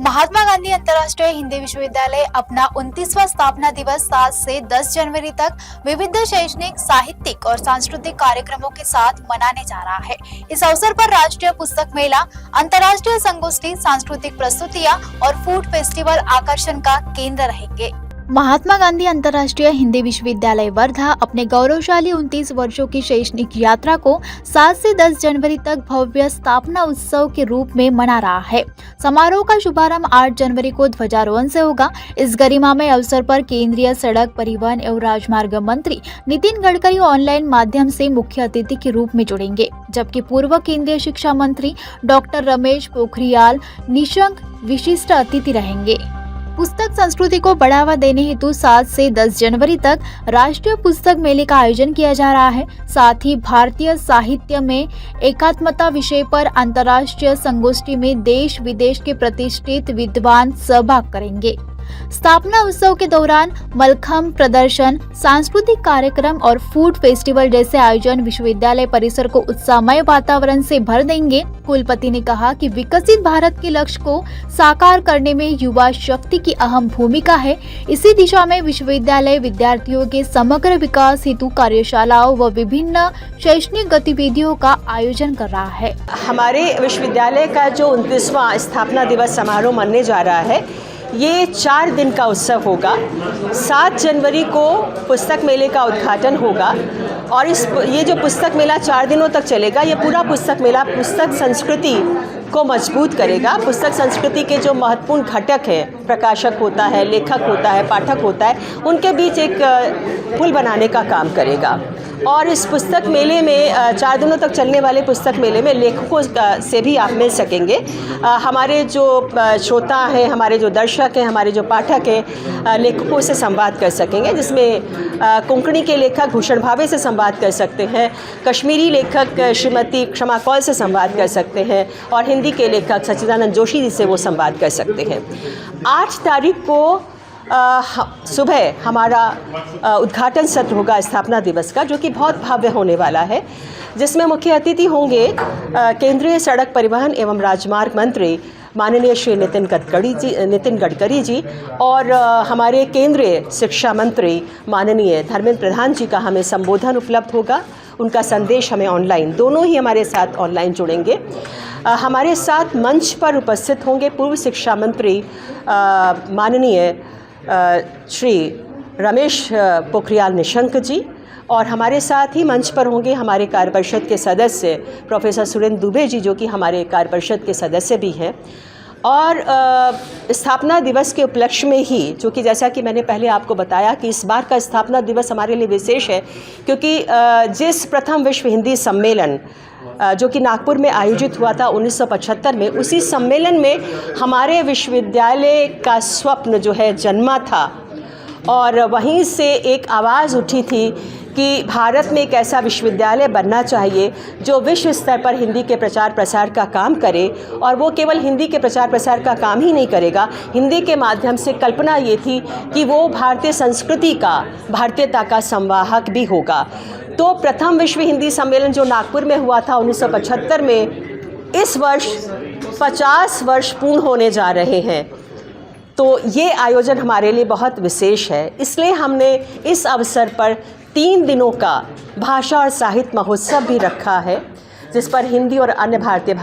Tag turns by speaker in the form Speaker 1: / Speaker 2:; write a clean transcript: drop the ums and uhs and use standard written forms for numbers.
Speaker 1: महात्मा गांधी अंतर्राष्ट्रीय हिंदी विश्वविद्यालय अपना 29वां स्थापना दिवस 7 से 10 जनवरी तक विविध शैक्षणिक, साहित्यिक और सांस्कृतिक कार्यक्रमों के साथ मनाने जा रहा है। इस अवसर पर राष्ट्रीय पुस्तक मेला, अंतर्राष्ट्रीय संगोष्ठी, सांस्कृतिक प्रस्तुतियां और फूड फेस्टिवल आकर्षण का केंद्र रहेंगे। महात्मा गांधी अंतर्राष्ट्रीय हिंदी विश्वविद्यालय वर्धा अपने गौरवशाली 29 वर्षों की शैक्षणिक यात्रा को 7 से 10 जनवरी तक भव्य स्थापना उत्सव के रूप में मना रहा है। समारोह का शुभारंभ 8 जनवरी को ध्वजारोहण से होगा। इस गरिमामय अवसर पर केंद्रीय सड़क परिवहन एवं राजमार्ग मंत्री नितिन गडकरी ऑनलाइन माध्यम से मुख्य अतिथि के रूप में जुड़ेंगे, जबकि पूर्व केंद्रीय शिक्षा मंत्री डॉक्टर रमेश पोखरियाल निशंक विशिष्ट अतिथि रहेंगे। पुस्तक संस्कृति को बढ़ावा देने हेतु 7 से 10 जनवरी तक राष्ट्रीय पुस्तक मेले का आयोजन किया जा रहा है। साथ ही भारतीय साहित्य में एकात्मता विषय पर अंतर्राष्ट्रीय संगोष्ठी में देश विदेश के प्रतिष्ठित विद्वान सहभाग करेंगे। स्थापना उत्सव के दौरान मलखम्ब प्रदर्शन, सांस्कृतिक कार्यक्रम और फूड फेस्टिवल जैसे आयोजन विश्वविद्यालय परिसर को उत्साहमय वातावरण से भर देंगे। कुलपति ने कहा कि विकसित भारत के लक्ष्य को साकार करने में युवा शक्ति की अहम भूमिका है। इसी दिशा में विश्वविद्यालय विद्यार्थियों के समग्र विकास हेतु कार्यशालाओं व विभिन्न शैक्षणिक गतिविधियों का आयोजन कर रहा है।
Speaker 2: हमारे विश्वविद्यालय का जो 29वां स्थापना दिवस समारोह मनने जा रहा है, ये 4 दिन का उत्सव होगा। 7 जनवरी को पुस्तक मेले का उद्घाटन होगा और ये जो पुस्तक मेला 4 दिनों तक चलेगा, ये पूरा पुस्तक मेला पुस्तक संस्कृति को मजबूत करेगा। पुस्तक संस्कृति के जो महत्वपूर्ण घटक हैं, प्रकाशक होता है, लेखक होता है, पाठक होता है, उनके बीच एक पुल बनाने का काम करेगा। और इस पुस्तक मेले में 4 दिनों तक चलने वाले पुस्तक मेले में लेखकों से भी आप मिल सकेंगे। हमारे जो श्रोता हैं, हमारे जो दर्शक हैं, हमारे जो पाठक हैं, लेखकों से संवाद कर सकेंगे, जिसमें कोंकणी के लेखक भूषण भावे से संवाद कर सकते हैं, कश्मीरी लेखक श्रीमती क्षमा कौल से संवाद कर सकते हैं और हिंदी के लेखक सच्चिदानंद जोशी जी से वो संवाद कर सकते हैं। 8 तारीख को सुबह हमारा उद्घाटन सत्र होगा स्थापना दिवस का, जो कि बहुत भव्य होने वाला है, जिसमें मुख्य अतिथि होंगे केंद्रीय सड़क परिवहन एवं राजमार्ग मंत्री माननीय श्री नितिन गडकरी जी और हमारे केंद्रीय शिक्षा मंत्री माननीय धर्मेंद्र प्रधान जी का हमें संबोधन उपलब्ध होगा। उनका संदेश हमें ऑनलाइन, दोनों ही हमारे साथ ऑनलाइन जुड़ेंगे। हमारे साथ मंच पर उपस्थित होंगे पूर्व शिक्षा मंत्री माननीय श्री रमेश पोखरियाल निशंक जी और हमारे साथ ही मंच पर होंगे हमारे कार्य परिषद के सदस्य प्रोफेसर सुरेंद्र दुबे जी, जो कि हमारे कार्य परिषद के सदस्य भी हैं। और स्थापना दिवस के उपलक्ष्य में ही, जो कि जैसा कि मैंने पहले आपको बताया कि इस बार का स्थापना दिवस हमारे लिए विशेष है, क्योंकि जिस प्रथम विश्व हिंदी सम्मेलन जो कि नागपुर में आयोजित हुआ था 1975 में, उसी सम्मेलन में हमारे विश्वविद्यालय का स्वप्न जो है जन्मा था और वहीं से एक आवाज़ उठी थी कि भारत में एक ऐसा विश्वविद्यालय बनना चाहिए जो विश्व स्तर पर हिंदी के प्रचार प्रसार का काम करे। और वो केवल हिंदी के प्रचार प्रसार का काम ही नहीं करेगा, हिंदी के माध्यम से कल्पना ये थी कि वो भारतीय संस्कृति का, भारतीयता का संवाहक भी होगा। तो प्रथम विश्व हिंदी सम्मेलन जो नागपुर में हुआ था 1975 में, इस वर्ष 50 वर्ष पूर्ण होने जा रहे हैं। तो ये आयोजन हमारे लिए बहुत विशेष है, इसलिए हमने इस अवसर पर 3 दिनों का भाषा और साहित्य महोत्सव भी रखा है, जिस पर हिंदी और अन्य भारतीय